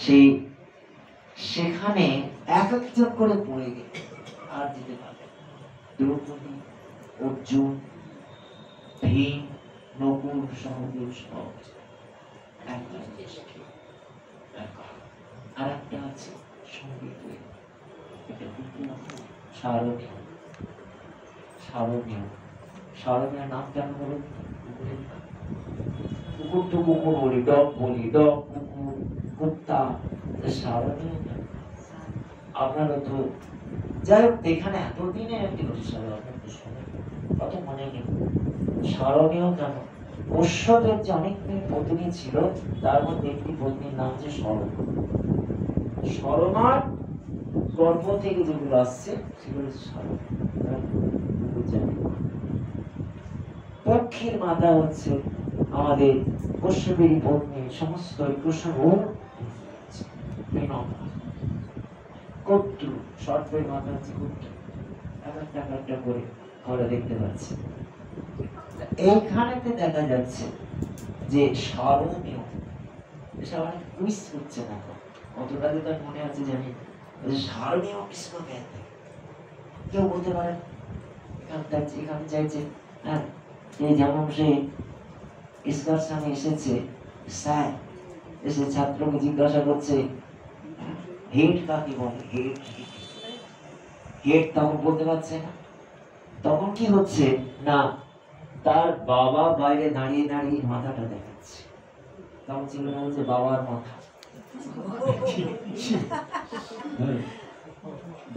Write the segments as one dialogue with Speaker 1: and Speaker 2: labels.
Speaker 1: সেই সেখানে এক একজন করে পড়ে গেল, আর যেতে পারবে দ্রৌপদী, অর্জুন, ভীম, নকুল, সহদেব সব আর একটা আছে সঙ্গীত, এটা কিন্তু সারণীয়। সারণীয় সারণীয় নাম কেন বলো? কুকুর তো কুকুর বলি, ডগ বলি, ডগ কুকুর, কুত্তা, সারণীয় আপনারা তো যাই হোক এখানে এতদিনে একটি কত মনে নেই। স্মরণীয় কেন? অশ্বদের যে অনেক পত্নী ছিল, তার মধ্যে একটি পত্নীর নাম হচ্ছে সরমা। সরমার গর্ভ থেকে যেগুলো আসছে সেগুলো পক্ষীর মাতা হচ্ছে আমাদের কশ্যপেরই পত্নী, সমস্ত কর্তৃ, সর্পের মাথা হচ্ছে কর্তৃ, একটা করে ঘরে দেখতে পাচ্ছি। এইখানেতে দেখা যাচ্ছে যে স্মরণীয়, সবাই কুইজ করছে না, কতটা তার মনে আছে জানি, স্মরণীয় কৃষ্ণ জ্ঞান কেউ বলতে পারেন এখানে চাইছে। হ্যাঁ, যেমন সে এক্সকারশনে এসেছে, স্যার এসে ছাত্রকে জিজ্ঞাসা করছে হেড কাকে বলে, হেড হেড তখন বলতে পারছে না। তখন কি হচ্ছে না, তার বাবা বাইরে দাঁড়িয়ে দাঁড়িয়ে মাথাটা দেখাচ্ছে, তখন ছিল না বলছে বাবার মাথা,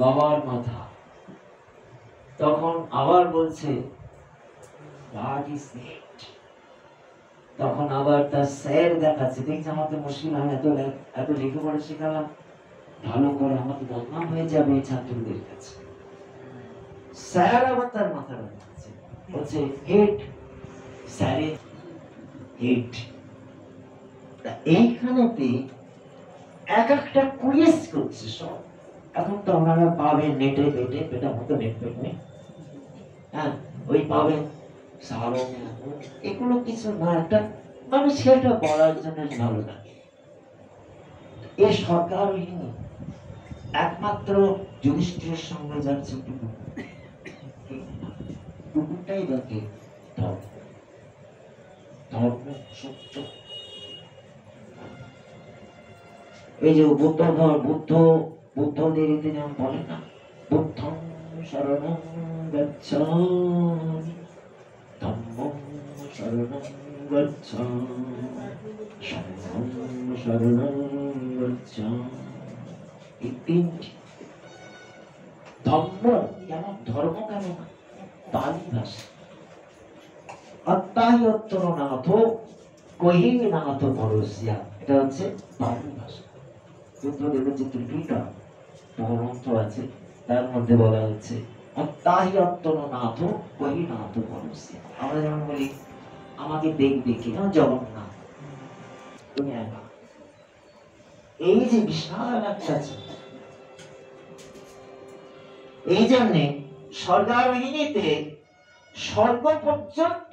Speaker 1: বাবার মাথা। তখন আবার বলছে তখন আবার তার স্যার দেখাচ্ছে, দেখছে আমার তো মুশকিল, আমি এত লেখাপড়া শেখালাম, ভালো করে আমাকে বদনাম হয়ে যাবে এই ছাত্রদের কাছে। স্যার আবার তার মাথাটা দেখাচ্ছে, বলছে হেড, স্যারের হেড। এইখানেতে এক একটা কুইজ করছে সব। এখন তো আপনারা পাবেন নেটে পেটে, পেটা মতো নেট পেট নেই, হ্যাঁ ওই পাবেন এগুলো কিছু না, একটা মানে সেটা বলার জন্য ভালো লাগে। এ সরকারহীন একমাত্র যুধিষ্ঠিরের সঙ্গে যাচ্ছে কুকুরটাই দেখে ধর্ম সত্য। এই যে বুদ্ধদের যেমন বলে না, বুদ্ধং শরণং গচ্ছামি, ধম্মং শরণং গচ্ছামি, সংঘং শরণং গচ্ছামি। এই তিনটি ধর্ম কেন, ধর্ম কেন না, পালি ভাষা। অত্যাহি অত্তর নাথ কহি নাথ পরশিয়া, এটা হচ্ছে পালি ভাষা। বুদ্ধদেবের যে ত্রিপিটকা গ্রন্থ আছে তার মধ্যে বলা হচ্ছে অত্যাহি অত্তর নাথ কহি নাথ পরশিয়া। আমরা যেমন বলি আমাকে দেখবে কে, জগন্নাথ, তুমি একা। এই যে বিশাল একটা, এই জন্যে স্বর্গারোহিণীতে স্বর্গ পর্যন্ত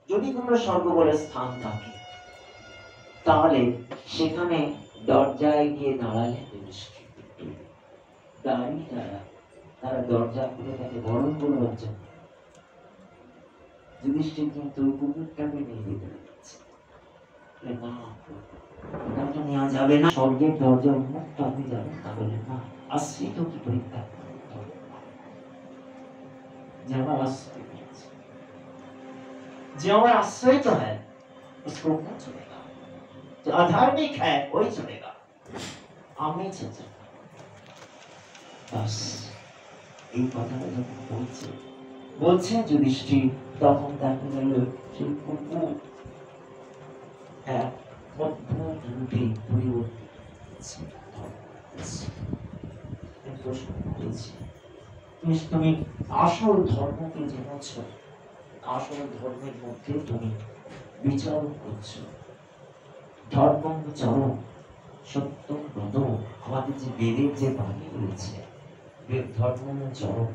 Speaker 1: যদি কোনো স্বর্গ বলে স্থান থাকে, তাহলে সেখানে দরজায় গিয়ে দাঁড়ালে দাঁড়িয়ে তারা দরজা খুলে তাকে বরণ করবার জন্য যুধিষ্ঠির কিন্তু কুকুরটাকে নিয়ে যেতে পারছে না, ওটাকে নেওয়া যাবে না, স্বর্গের দরজা উন্মুক্ত, আপনি যাবেন না, বলে না, আশ্রিত কি পরীক্ষা, जो आश्रित है उसको कौन चलेगा, जो अधार्मिक है वही चलेगा, আমি চলছে বাস। এই কথাটা যখন বলছেন যুধিষ্ঠির, তখন তাকে গেল সেই কুকুর এক অদ্ভুত রূপে পরিবর্তিত হয়েছে। তুমি আসল ধর্মকে জেনেছ, আসল ধর্মের মধ্যে তুমি বিচারণ করছো, ধর্ম চরম সত্য ব্রত, আমাদের যে বেদের যে বাণী রয়েছে, ধর্ম চরম,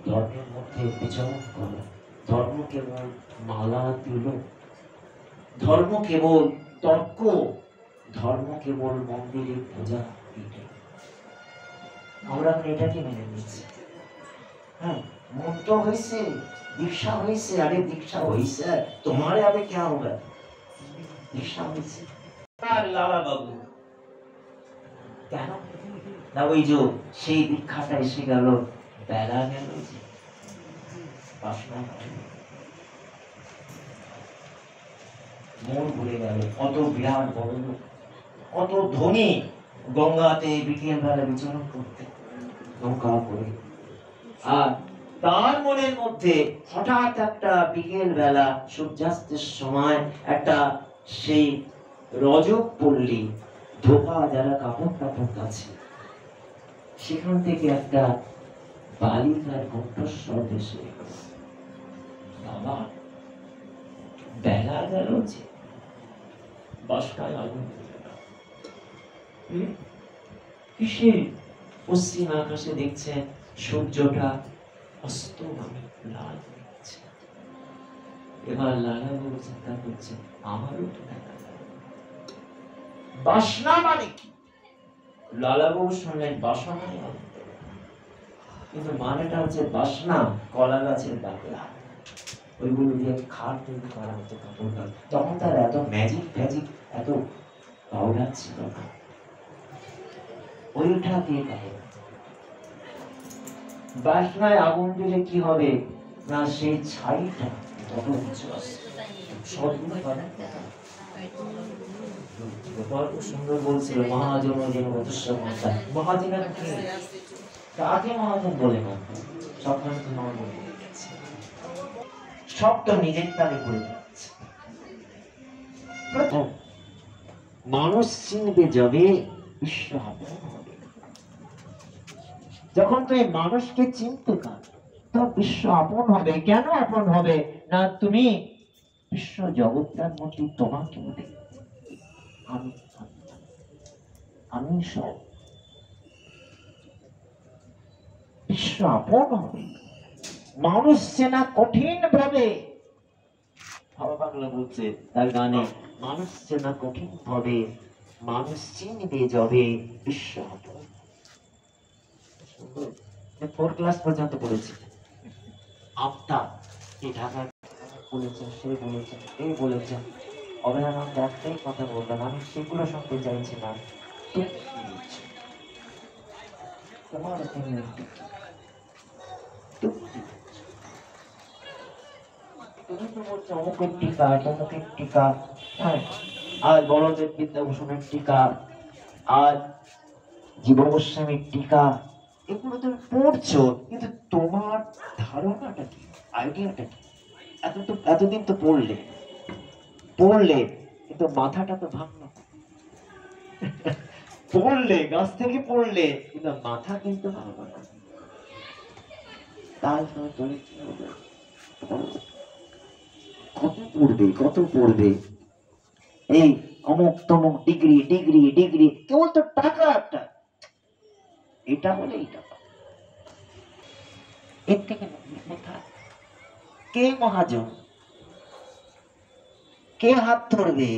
Speaker 1: ধর্মের মধ্যে বিচারণ করো। ধর্ম কেবল মালা তিলক, ধর্ম কেবল তর্ক, ধর্ম কেবল মন্দিরে পূজা, আমরা এটাকে মেনে নিচ্ছি। হ্যাঁ, মন্ত্র হয়েছে, দীক্ষা হয়েছে, আরে দীক্ষা হয়েছে তোমারে আবে কে হবে, দীক্ষা হয়েছে। আর লালা বাবু কেন না, ওই যে সেই দীক্ষাটা এসে গেল, বেলা গেল যে বাসনা, মন ভুলে গেল। কত বিরাট বড় লোক, কত ধনী, গঙ্গাতে বিকেল বেলা বিচরণ করতে নৌকা করে, আর তার মনের মধ্যে হঠাৎ একটা বিকেল বেলা সূর্যাস্তের সময় একটা সেই রজক পল্লী ধোপা যারা কাপড় কাপড় কাছে, সেখান থেকে একটা বালিকার কণ্ঠস্বর ভেসে, বাবা বেলা গেল যে বাসনায় আগুন, কিসে পশ্চিম আকাশে দেখছেন সূর্যটা অস্তগামী লাল হচ্ছে। এবার লালা বাবু চিন্তা করছে, আমারও তো দেখা গেল। বাসনা মানে কি? লালা বাবু শুনলেন বাসনা, কিন্তু মানেটা হচ্ছে বাসনা কলা গাছের ডাকলা, ওইগুলো দিয়ে খাট তৈরি করা হতো, কাপড় কাট। তখন তার এত ম্যাজিক ফ্যাজিক, এত পাউডার ছিল না, ওইটা দিয়ে কাপড়। বাসনায় আগুন দিলে কি হবে না, সেই ছাইটা কত উঁচু আসে, সবগুলো বানায় দেখা। গোপাল খুব সুন্দর বলছিল, মহাজন যেন অদৃশ্য মহাজন। মহাজনের কি কাকে মহাজন বলে না, সবখানে তো মহাজন সব তো নিজের তালে করে যাচ্ছে। প্রথম মানুষ চিনবে যাবে, বিশ্ব আপন হবে। যখন তুমি মানুষকে চিনতে পারবে, তো বিশ্ব আপন হবে। কেন আপন হবে না, তুমি বিশ্ব জগৎটার মধ্যে তোমাকে আমি আমি সব, বিশ্ব আপন হবে। মানুষ চেনা কঠিন ভাবে, ভাবা বাংলা বলছে তার গানে, মানুষ চেনা কঠিন ভাবে, মানুষ চিনবে যাবে, বিশ্ব আপন। 4 ক্লাস পর্যন্ত পড়েছি। আপতা এই ঢাকা বলেছেন, সে বলেছেন, এই বলেছেন, অভয়ানন্দ একটাই কথা বলবেন, আমি সেগুলো শুনতে চাইছি না। তোমার তুমি তো বলছো অমুকের টিকা, তমুকের টিকা, হ্যাঁ, আর বড়দের বিদ্যাভূষণের টিকা, আর জীব গোস্বামীর টিকা, এগুলো তুমি পড়ছো, কিন্তু তোমার ধারণাটা কি, আইডিয়াটা কি? এতদিন তো পড়লে কিন্তু মাথাটা তো ভাঙলো। পড়লে গাছ থেকে পড়লে, কিন্তু মাথা কিন্তু ভাঙলো না। তারপরে তুমি কি হবে, কত পড়বে, এই অমুক তমুক ডিগ্রি ডিগ্রি ডিগ্রি, কেবল তো টাকা একটা, এটা হলে এইটা, এর থেকে কে মহাজন, কে হাত ধরবে,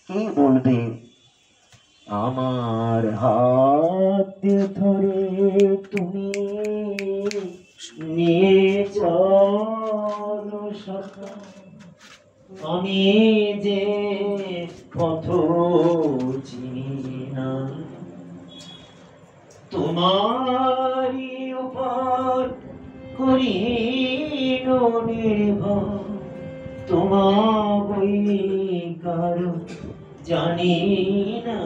Speaker 1: কে বলবে আমার হাত ধরে তুমি নিয়ে চলো সখা, আমি যে পথ চিনি না, তোমারই উপর করি নির্ভর, তোমার কারো জানি না,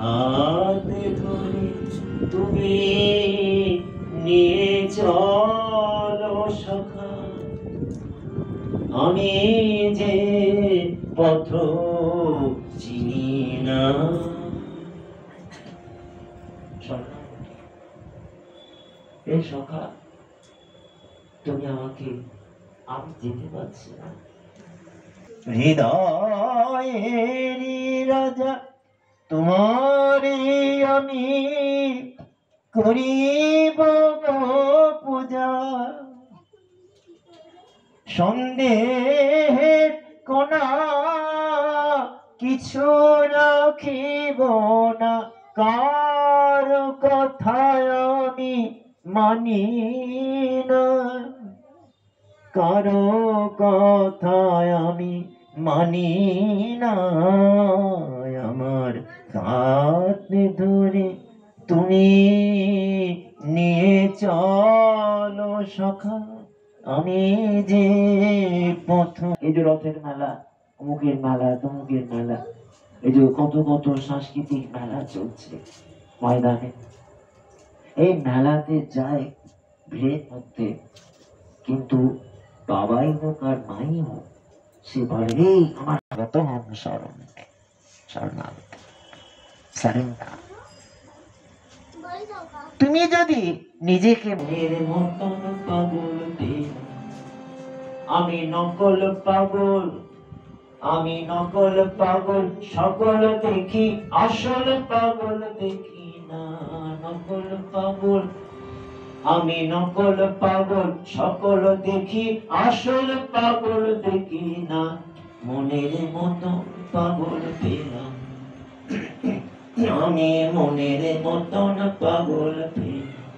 Speaker 1: হাত ধরে তুমি নিয়ে চলো সখা, আমি যে পথ চিনি না। এই সখা, তুমি আমাকে, আমি যেতে পারছি না, হৃদয়েরই রাজা তোমারে আমি করিব পূজা, সন্দেহের কোনা কিছু রাখিব না, কার কথায় আমি মানি না, কারো কথায় আমি মানি না। আমার হাত ধরে তুমি নিয়ে চলো সখা, আমি যে পথ। এই যে রথের মেলা, অমুকের মেলা, তমুকের মেলা, এই যে কত কত সাংস্কৃতিক মেলা চলছে ময়দানে, এই মেলাতে যায় ভিড়ের মধ্যে, কিন্তু বাবাই হোক আর মাই হোক, সে বলে এই আমার কত হন শরণ শরণাগত সারেন্ডার। তুমি যদি নিজেকে মেরে মতন পাগল পেলে, আমি নকল পাগল, আমি নকল পাগল, সকল দেখি আসল পাগল দেখি না। নকল পাগল, আমি নকল পাগল, সকল দেখি আসল পাগল দেখি না। মনের মতো পাগল পেলাম, আমি মনের মতন পাগল পেলাম।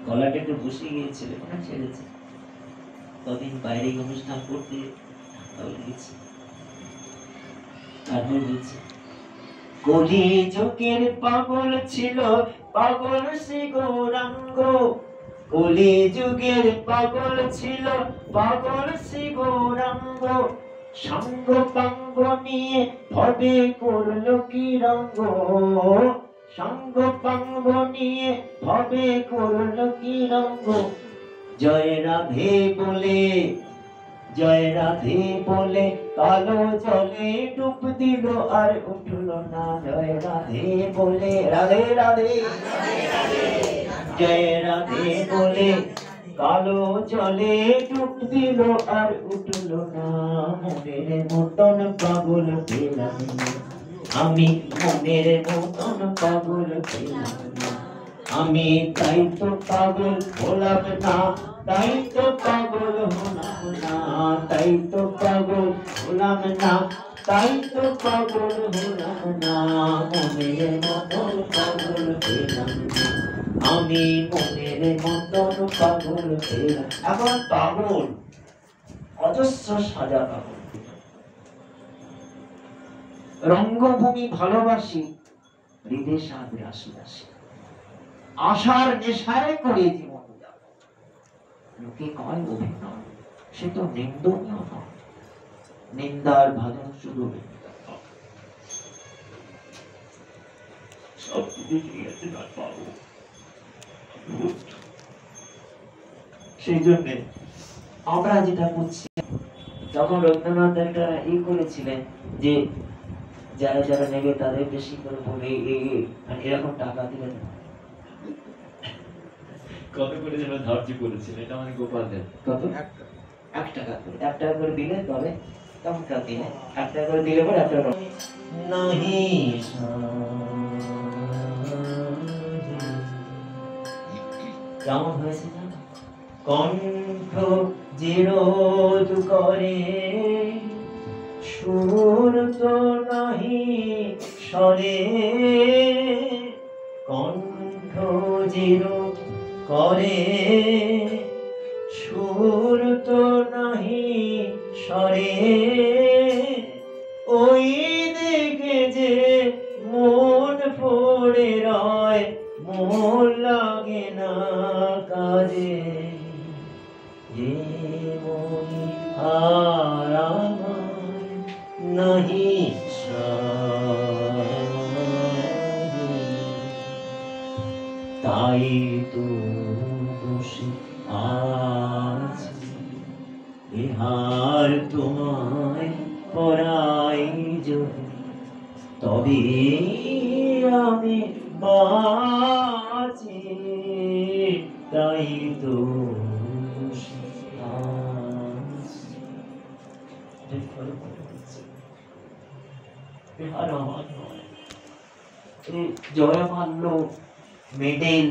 Speaker 1: গলাটা একটু বসে গিয়েছিল, ওখানে ছেড়েছে, কদিন বাইরে অনুষ্ঠান করতে লেগেছে। তারপর বলছে কলি যুগের পাগল ছিল পাগল শ্রী গৌরাঙ্গ, কলি যুগের পাগল ছিল পাগল শ্রী গৌরাঙ্গ। সঙ্গ পাঙ্গ নিয়ে ভবে করল কি রঙ্গ, সঙ্গ পাঙ্গ নিয়ে ভবে করল কি রঙ্গ। জয় রাধে বলে, জয় রাধে বলে কালো জলে ডুব দিল আর উঠল না। জয় রাধে বলে, রাধে রাধে, জয় রাধে বলে কালো জলে ডুব দিল আর উঠল না। মনের মতন পাগল পেলাম না, আমি মনের মতন পাগল পেলাম না। আমি তাই তো পাগল হলাম না, তাই তো পাগল হলাম না, তাই তো পাগল হলাম না, তাই তো পাগল হলাম না। মনের মতন পাগল পেলাম না, আমি মনের মতন পাগল পেলাম। এখন পাগল অজস্র সাজা পাগল। রঙ্গভূমি ভালোবাসি, হৃদয় সাদ রাশি রাশি, আশার নেশায় করে জীবন যাপন। লোকে কয় অভিনয়, সে তো নিন্দনীয় নয়, নিন্দার ভাজন শুধু সেই জন্য আমরা যেটা করছি, তখন রবীন্দ্রনাথ একটা করেছিলেন যে যারা যারা নেবে তাদের বেশি করে বলে এরকম টাকা দিলেন। কত করে যেন ধার্য করেছিল, এটা মানে গোপাল দেব কত 1 টাকা করে, 1 টাকা করে দিলে তবে তখন কাটি, 1 টাকা করে দিলে পরে 1 টাকা নাহি। কেমন হয়েছে জানো? কণ্ঠ যে রোধ করে সুর তো নাহি সরে, কণ্ঠ যে রোধ করে সুর তো নাহি সরে। ওই দিকে যে মন পড়ে রয়, মন লাগে না কাজে। যে মনি আর আমার নাহি তাই তো বসে আছি, ইহার তোমায় পরাই যদি, তবে আমি বাঁচি। তাই তো বসে আছি। ইহার আমার নয়, জয়মাল্য মেডেল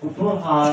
Speaker 1: উপহার